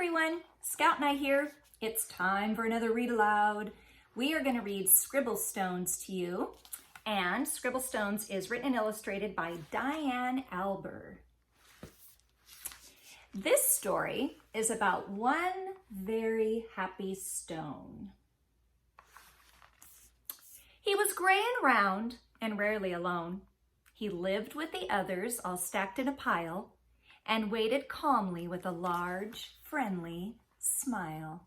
everyone, Scout and I here. It's time for another read aloud. We are going to read Scribble Stones to you, and Scribble Stones is written and illustrated by Diane Alber. This story is about one very happy stone. He was gray and round and rarely alone. He lived with the others all stacked in a pile and waited calmly with a large, friendly smile.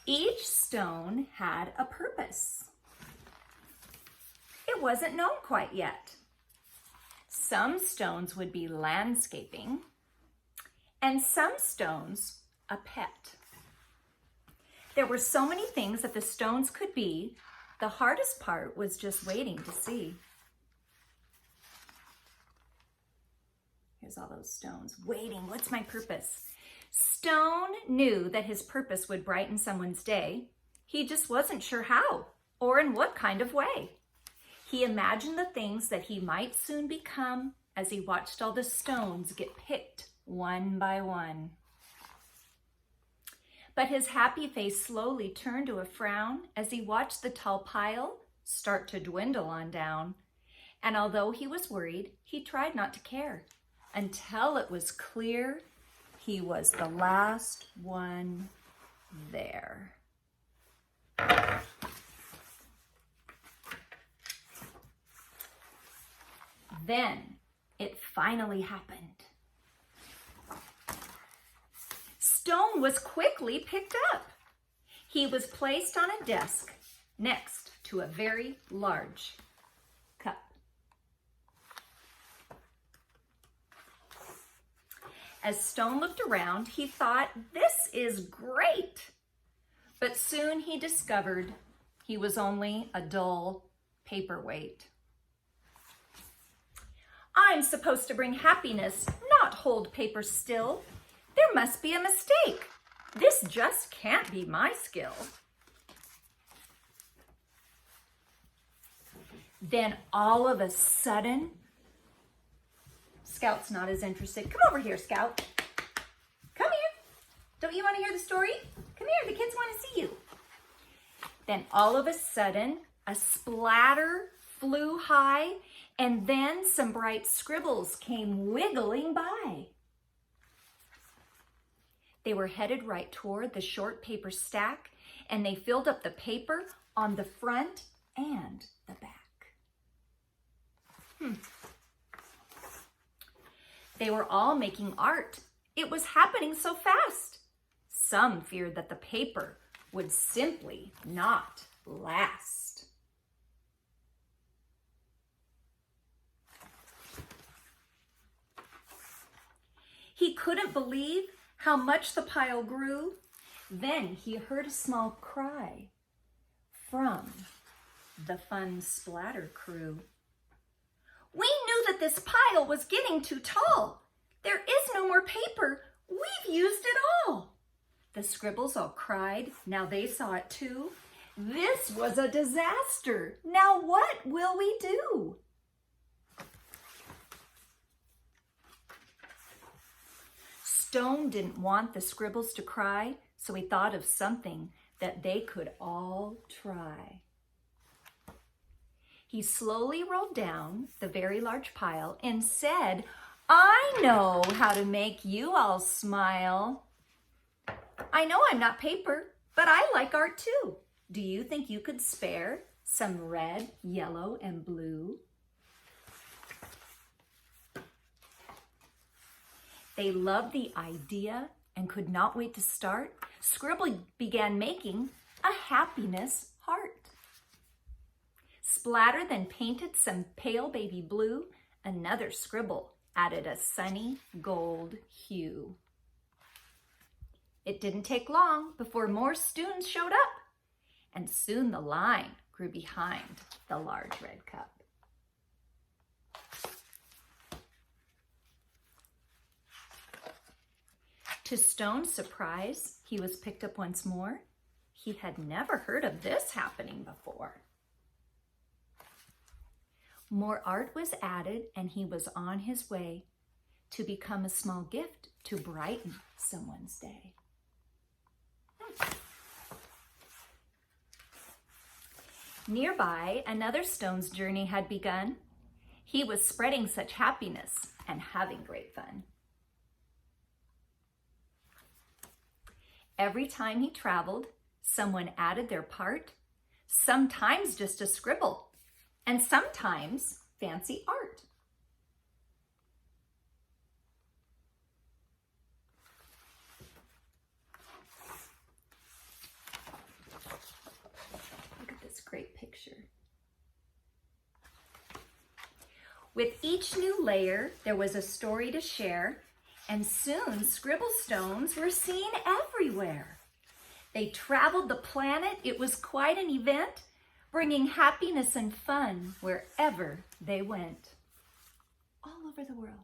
Each stone had a purpose. It wasn't known quite yet. Some stones would be landscaping, and some stones a pet. There were so many things that the stones could be, the hardest part was just waiting to see. Here's all those stones, waiting, what's my purpose? Stone knew that his purpose would brighten someone's day. He just wasn't sure how or in what kind of way. He imagined the things that he might soon become as he watched all the stones get picked one by one. But his happy face slowly turned to a frown as he watched the tall pile start to dwindle on down. And although he was worried, he tried not to care until it was clear he was the last one there. Then it finally happened. Stone was quickly picked up. He was placed on a desk next to a very large cup. As Stone looked around, he thought, this is great. But soon he discovered he was only a dull paperweight. I'm supposed to bring happiness, not hold paper still. There must be a mistake. This just can't be my skill. Then all of a sudden, Scout's not as interested. Come over here, Scout. Come here. Don't you want to hear the story? Come here, the kids want to see you. Then all of a sudden, a splatter flew high, and then some bright scribbles came wiggling by. They were headed right toward the short paper stack, and they filled up the paper on the front and the back. They were all making art. It was happening so fast. Some feared that the paper would simply not last. He couldn't believe how much the pile grew. Then he heard a small cry from the fun splatter crew. We knew that this pile was getting too tall. There is no more paper. We've used it all. The scribbles all cried. Now they saw it too. This was a disaster. Now what will we do? Stone didn't want the scribbles to cry, so he thought of something that they could all try. He slowly rolled down the very large pile and said, I know how to make you all smile. I know I'm not paper, but I like art too. Do you think you could spare some red, yellow, and blue? They loved the idea and could not wait to start. Scribble began making a happiness heart. Splatter then painted some pale baby blue. Another scribble added a sunny gold hue. It didn't take long before more students showed up, and soon the line grew behind the large red cup. To Stone's surprise, he was picked up once more. He had never heard of this happening before. More art was added and he was on his way. to become a small gift to brighten someone's day. Nearby, another stone's journey had begun. He was spreading such happiness and having great fun. Every time he traveled, someone added their part, sometimes just a scribble, and sometimes fancy art. Look at this great picture. With each new layer, there was a story to share, and soon scribble stones were seen everywhere. They traveled the planet. It was quite an event, bringing happiness and fun wherever they went, all over the world.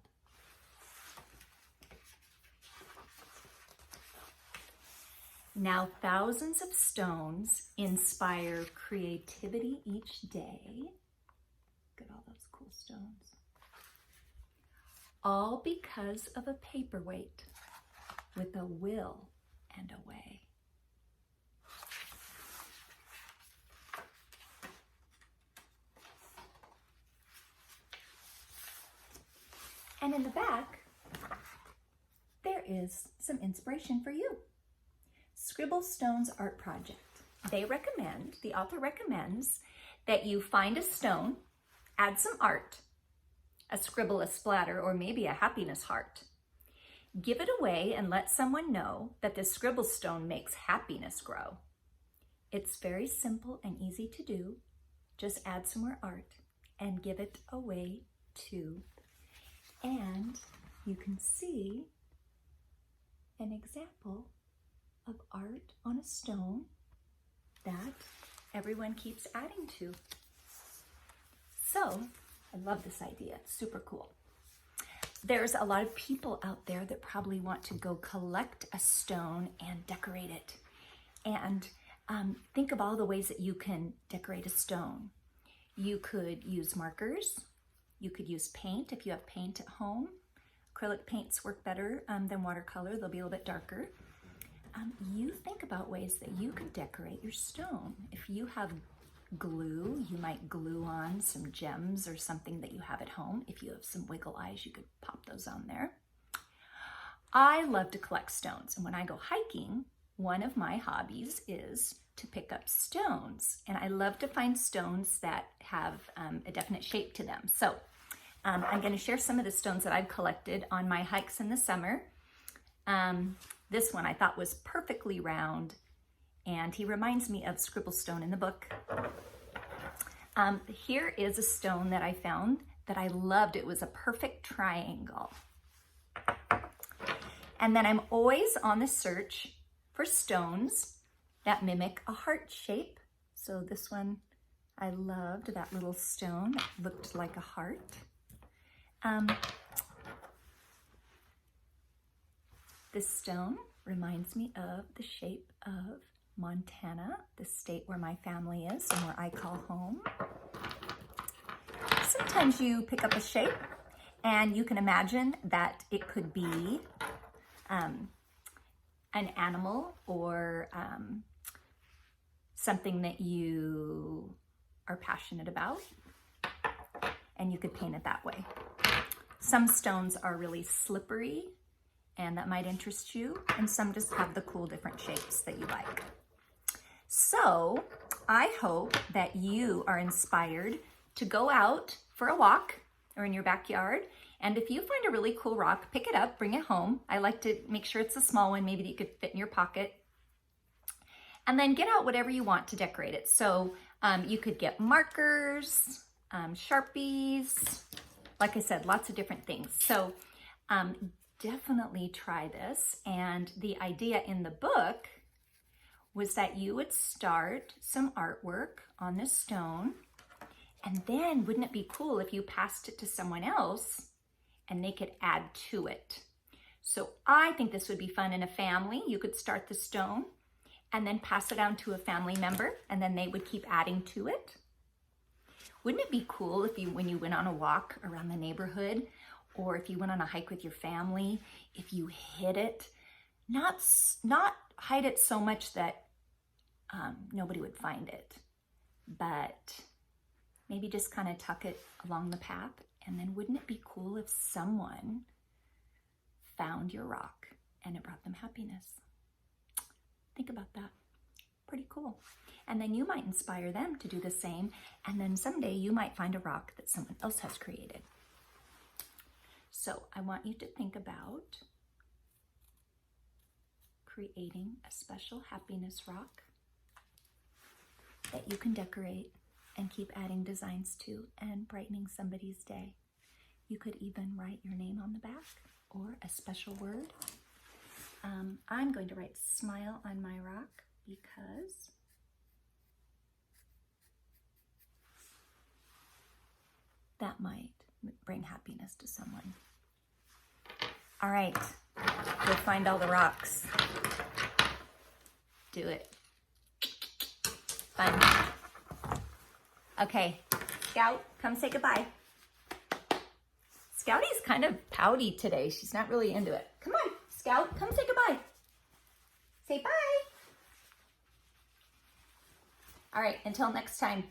Now thousands of stones inspire creativity each day. Look at all those cool stones. All because of a paperweight with a will and a way. And in the back, there is some inspiration for you. Scribble Stones Art Project. The author recommends that you find a stone, add some art, a scribble, a splatter, or maybe a happiness heart. Give it away and let someone know that the scribble stone makes happiness grow. It's very simple and easy to do. Just add some more art and give it away too. And you can see an example of art on a stone that everyone keeps adding to. So, I love this idea. It's super cool. There's a lot of people out there that probably want to go collect a stone and decorate it. And think of all the ways that you can decorate a stone. You could use markers. You could use paint if you have paint at home. Acrylic paints work better than watercolor. They'll be a little bit darker. You think about ways that you could decorate your stone. If you have glue, you might glue on some gems or something that you have at home. If you have some wiggle eyes, you could pop those on there. I love to collect stones, and when I go hiking, one of my hobbies is to pick up stones, and I love to find stones that have a definite shape to them. So I'm going to share some of the stones that I've collected on my hikes in the summer. This one I thought was perfectly round, and he reminds me of Scribble Stone in the book. Here is a stone that I found that I loved. It was a perfect triangle. And then I'm always on the search for stones that mimic a heart shape. So this one, I loved that little stone that looked like a heart. This stone reminds me of the shape of Montana, the state where my family is and where I call home. Sometimes you pick up a shape and you can imagine that it could be an animal or something that you are passionate about, and you could paint it that way. Some stones are really slippery, and that might interest you, and some just have the cool different shapes that you like. So I hope that you are inspired to go out for a walk or in your backyard, and if you find a really cool rock, pick it up, bring it home. I like to make sure it's a small one, maybe that you could fit in your pocket, and then get out whatever you want to decorate it. So you could get markers, Sharpies, like I said, lots of different things. So definitely try this. And the idea in the book was that you would start some artwork on the stone, and then wouldn't it be cool if you passed it to someone else and they could add to it? So I think this would be fun in a family. You could start the stone and then pass it down to a family member, and then they would keep adding to it. Wouldn't it be cool if when you went on a walk around the neighborhood, or if you went on a hike with your family, if you hid it, not hide it so much that nobody would find it, but maybe just kind of tuck it along the path. And then wouldn't it be cool if someone found your rock and it brought them happiness? Think about that. Pretty cool. And then you might inspire them to do the same. And then someday you might find a rock that someone else has created. So I want you to think about creating a special happiness rock that you can decorate and keep adding designs to and brightening somebody's day. You could even write your name on the back or a special word. I'm going to write smile on my rock because that might bring happiness to someone. All right, go find all the rocks. Do it. Fun. Okay, Scout, come say goodbye. Scouty's kind of pouty today. She's not really into it. Come on, Scout, come say goodbye. Say bye. All right, until next time.